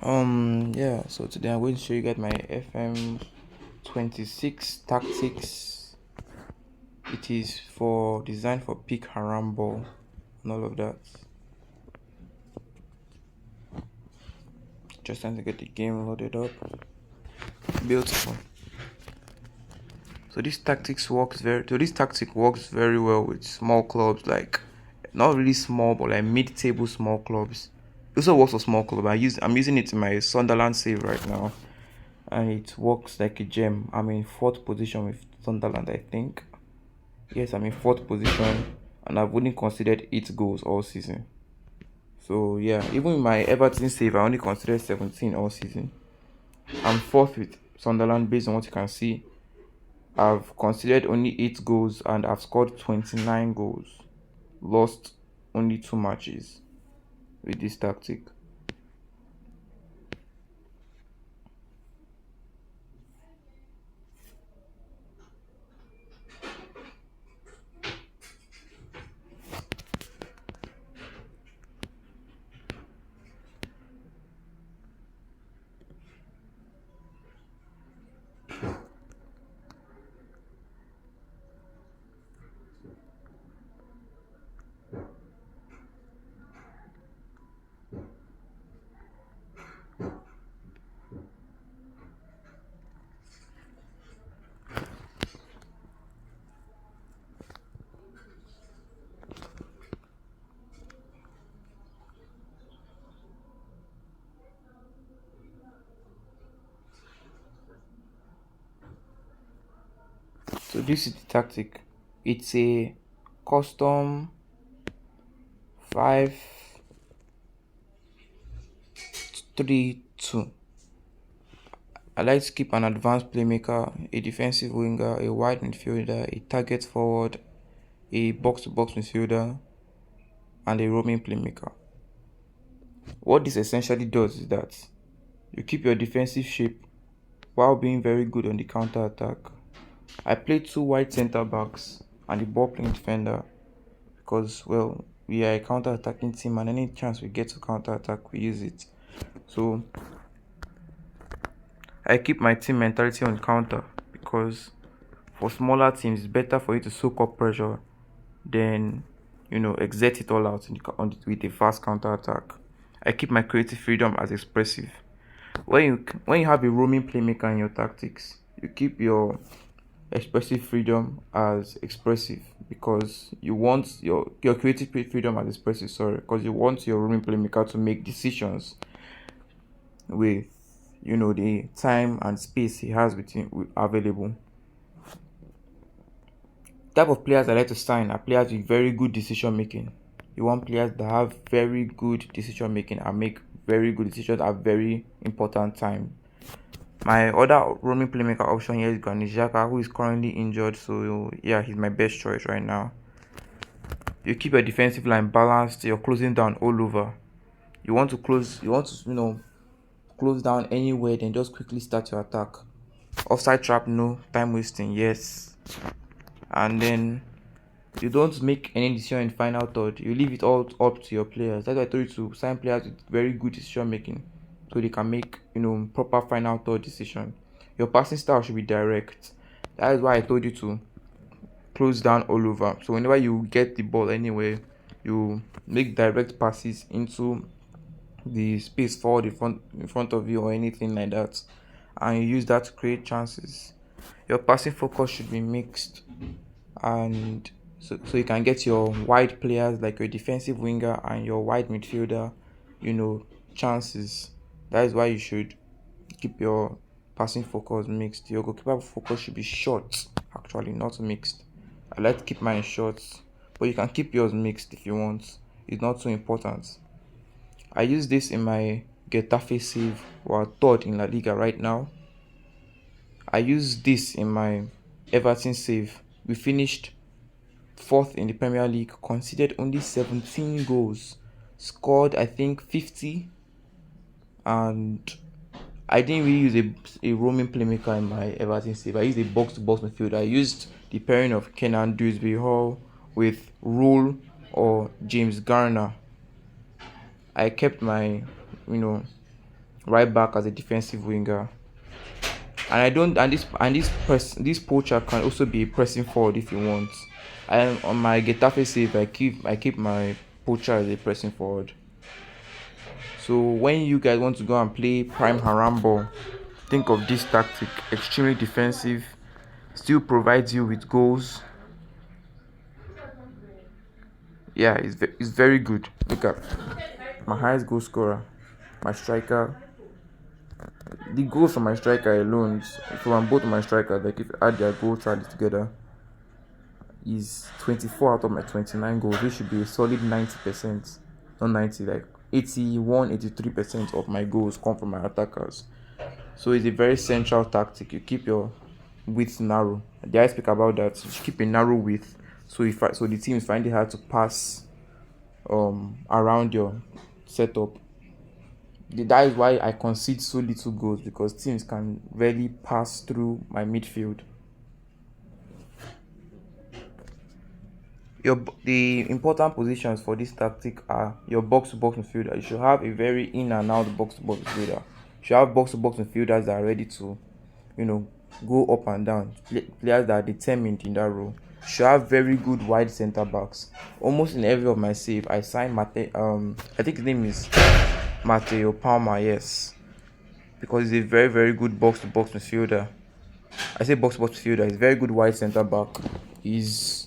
Yeah, so today I'm going to show you guys my FM 26 tactics. It is for designed for peak harramball and all of that. Just trying to get the game loaded up. Beautiful. So this tactic works very well with small clubs, like not really small but like mid-table small clubs. It also works for small club. I'm using it in my Sunderland save right now, and it works like a gem. I'm in fourth position with Sunderland, I think. Yes, I'm in fourth position, and I've only considered 8 goals all season. So yeah, even in my Everton save, I only considered 17 all season. I'm fourth with Sunderland based on what you can see. I've considered only 8 goals and I've scored 29 goals. Lost only 2 matches with this tactic. So this is the tactic. It's a custom 5-3-2. I like to keep an advanced playmaker, a defensive winger, a wide midfielder, a target forward, a box-to-box midfielder, and a roaming playmaker. What this essentially does is that you keep your defensive shape while being very good on the counter attack. I play 2 wide centre backs and the ball playing defender because, well, we are a counter attacking team, and any chance we get to counter attack, we use it. So I keep my team mentality on counter because for smaller teams, it's better for you to soak up pressure than exert it all out with a fast counter attack. I keep my creative freedom as expressive. When you have a roaming playmaker in your tactics, you keep your expressive freedom as expressive because you want your creative freedom as expressive. Sorry, because you want your roaming playmaker to make decisions with the time and space he has available. Type of players I like to sign are players with very good decision making. You want players that have very good decision making and make very good decisions at very important time. My other roaming playmaker option here is Granit Xhaka, who is currently injured, so yeah, he's my best choice right now. You keep your defensive line balanced. You're closing down all over. You want to close down anywhere, then just quickly start your attack. Offside trap, no. Time wasting, yes. And then you don't make any decision in final third. You leave it all up to your players. That's why I told you to sign players with very good decision making, so they can make proper final third decision. Your passing style should be direct. That is why I told you to close down all over. So whenever you get the ball anywhere, you make direct passes into the space forward in front of you or anything like that, and you use that to create chances. Your passing focus should be mixed, and so you can get your wide players like your defensive winger and your wide midfielder chances. That is why you should keep your passing focus mixed. Your goalkeeper focus should be short, actually, not mixed. I like to keep mine short, but you can keep yours mixed if you want. It's not too important. I use this in my Getafe save. We're third in La Liga right now. I use this in my Everton save. We finished fourth in the Premier League, conceded only 17 goals, scored I think 50, and I didn't really use a roaming playmaker in my Everton save. I used a box-to-box midfield. I used the pairing of Kenan Dewsbury Hall with Rule or James Garner. I kept my right back as a defensive winger. And I don't this poacher can also be a pressing forward if you want. I on my Getafe save I keep my poacher as a pressing forward. So when you guys want to go and play prime harramball, think of this tactic. Extremely defensive, still provides you with goals. Yeah, it's very good. Look at my highest goal scorer, my striker. The goals from my striker alone, from both of my strikers, like if you add their goal tally together, is 24 out of my 29 goals, which should be a solid 90%. Not 90, like 83% of my goals come from my attackers. So it's a very central tactic. You keep your width narrow. Did I speak about that? You keep a narrow width, so the teams find it hard to pass around your setup. That is why I concede so little goals, because teams can rarely pass through my midfield. The important positions for this tactic are your box-to-box midfielder. You should have a very in and out box-to-box midfielder. You should have box-to-box midfielders that are ready to, go up and down. Players that are determined in that role. You should have very good wide centre backs. Almost in every of my save, I signed Mate. I think his name is Mateo Palma. Yes, because he's a very very good box-to-box midfielder. I say box-to-box midfielder. He's very good wide centre back. He's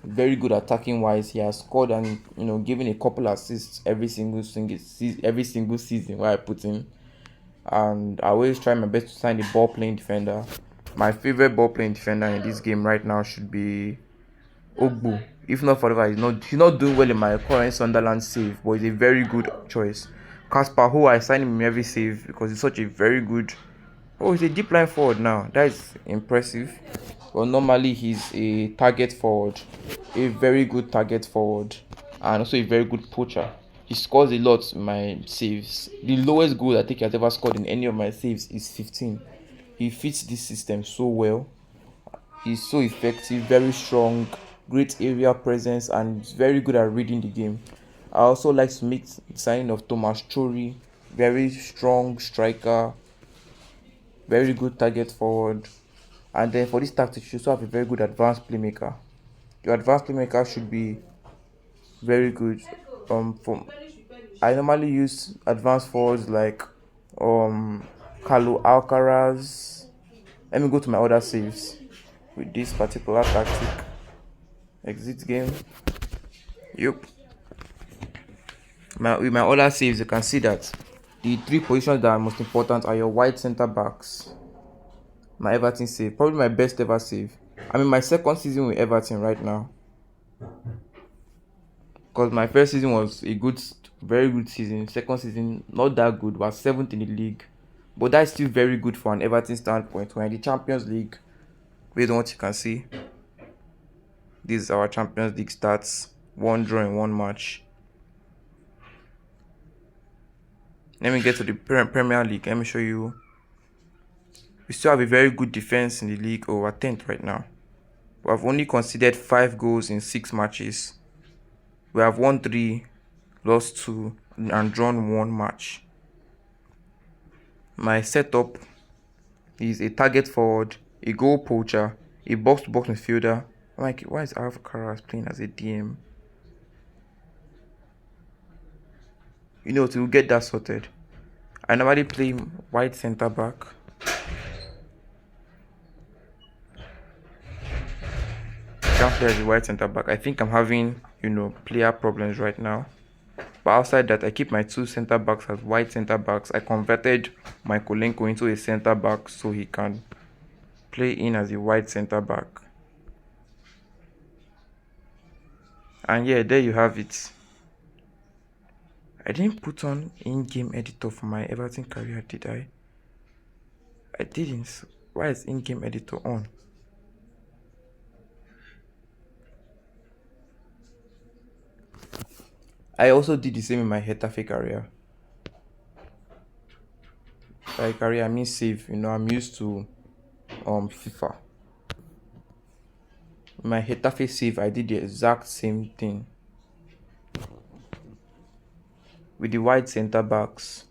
very good attacking wise. He has scored and given a couple assists every single season where I put him. And I always try my best to sign a ball playing defender. My favorite ball playing defender in this game right now should be Ogbu. If not for that, he's not doing well in my current Sunderland save, but he's a very good choice. Casper, who I sign him in every save because he's such a very good. Oh, he's a deep line forward now. That is impressive. Well, normally he's a target forward, a very good target forward, and also a very good poacher. He scores a lot in my saves. The lowest goal I think he has ever scored in any of my saves is 15. He fits this system so well. He's so effective, very strong, great area presence, and very good at reading the game. I also like to make the signing of Thomas Chori, very strong striker, very good target forward. And then for this tactic, you should also have a very good advanced playmaker. Your advanced playmaker should be very good. I normally use advanced forwards like Carlo Alcaraz. Let me go to my other saves with this particular tactic. Exit game. Yep. With my other saves, you can see that the three positions that are most important are your wide centre backs. My Everton save, probably my best ever save. I'm in my second season with Everton right now, because my first season was a very good season. Second season not that good, was 7th in the league, but that's still very good for an Everton standpoint. We're in the Champions League. Based on what you can see, this is our Champions League stats: 1 draw in 1 match. Let me get to the Premier League. Let me show you. We still have a very good defense in the league. We're 10th right now. We have only conceded 5 goals in 6 matches. We have won 3, lost 2, and drawn 1 match. My setup is a target forward, a goal poacher, a box-to-box midfielder. I'm like, why is Alpha Caras playing as a DM? To get that sorted, I normally play wide centre back. Can't play as a wide centre back. I think I'm having, player problems right now. But outside that, I keep my 2 centre backs as wide centre backs. I converted my Kolenko into a centre back so he can play in as a wide centre back. And yeah, there you have it. I didn't put on in-game editor for my Everton career, did I? I didn't. Why is in-game editor on? I also did the same in my Getafe career. By career, I mean save. I'm used to FIFA. In my Getafe save, I did the exact same thing with the wide centre backs.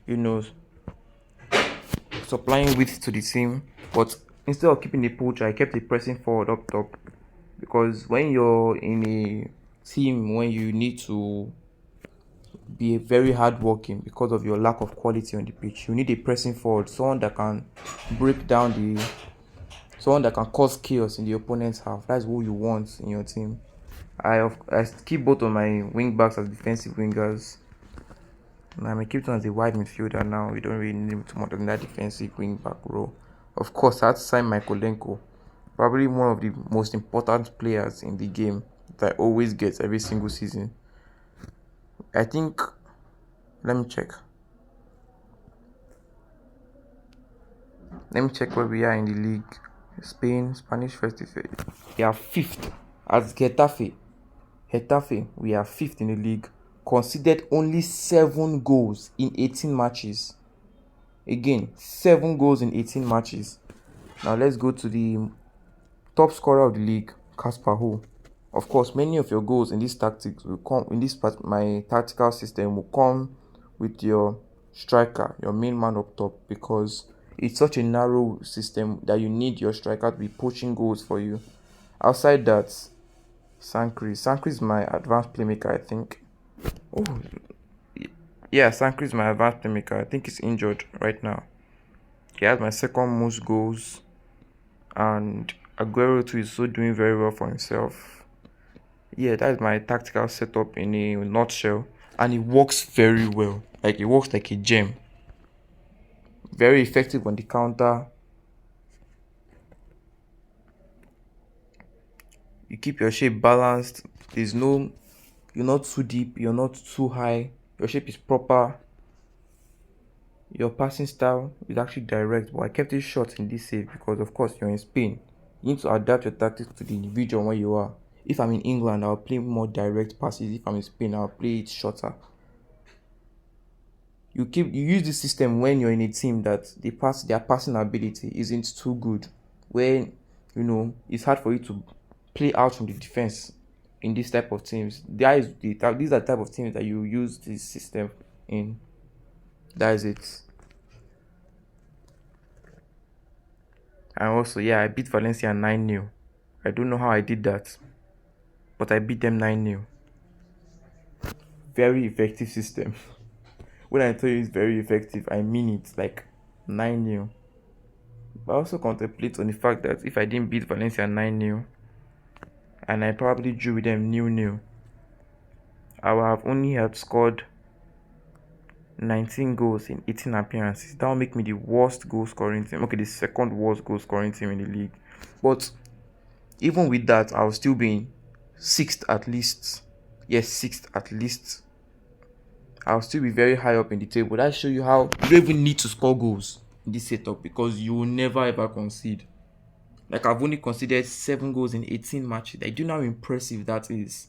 you know, supplying width to the team. But instead of keeping the poacher, I kept it pressing forward up top, because when you're in a team when you need to be very hardworking because of your lack of quality on the pitch, you need a pressing forward, someone that can break down someone that can cause chaos in the opponent's half. That's what you want in your team. I keep both of my wing backs as defensive wingers. And I may keep them as a wide midfielder now. We don't really need him too much in that defensive wing back role. Of course, I had to sign Michaelenko, probably one of the most important players in the game that I always get every single season. I think, let me check. Let me check where we are in the league. Spain, Spanish First Division. We are fifth as Getafe. Getafe, we are fifth in the league. Conceded only 7 goals in 18 matches. Again, 7 goals in 18 matches. Now let's go to the top scorer of the league, Casper Ho. Of course, many of your goals in this tactics will come in this part. My tactical system will come with your striker, your main man up top, because it's such a narrow system that you need your striker to be poaching goals for you. Outside that, Sankri is my advanced playmaker, I think. Oh, yeah, Sankri is my advanced playmaker. I think he's injured right now. He has my second most goals, and Aguero too is so doing very well for himself. Yeah, that is my tactical setup in a nutshell, and it works very well. Like, it works like a gem. Very effective on the counter. You keep your shape balanced. You're not too deep, you're not too high. Your shape is proper. Your passing style is actually direct, but I kept it short in this save because, of course, you're in Spain. You need to adapt your tactics to the individual where you are. If I'm in England, I'll play more direct passes. If I'm in Spain, I'll play it shorter. You use this system when you're in a team that their passing ability isn't too good. When it's hard for you to play out from the defense in this type of teams. These are the type of teams that you use this system in. That is it. And also, yeah, I beat Valencia 9-0. I don't know how I did that, but I beat them 9-0. Very effective system. When I tell you it's very effective, I mean it. Like 9-0. But I also contemplate on the fact that if I didn't beat Valencia 9-0 and I probably drew with them 0-0, I would have only had scored 19 goals in 18 appearances. That will make me the worst goal scoring team. Okay, the second worst goal scoring team in the league. But even with that, I'll still be in 6th at least. Yes, 6th at least. I'll still be very high up in the table. That shows you how you don't even need to score goals in this setup, because you will never ever concede. Like, I've only conceded 7 goals in 18 matches. I do know how impressive that is.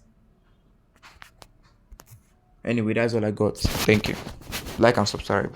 Anyway, that's all I got. Thank you. Like and subscribe.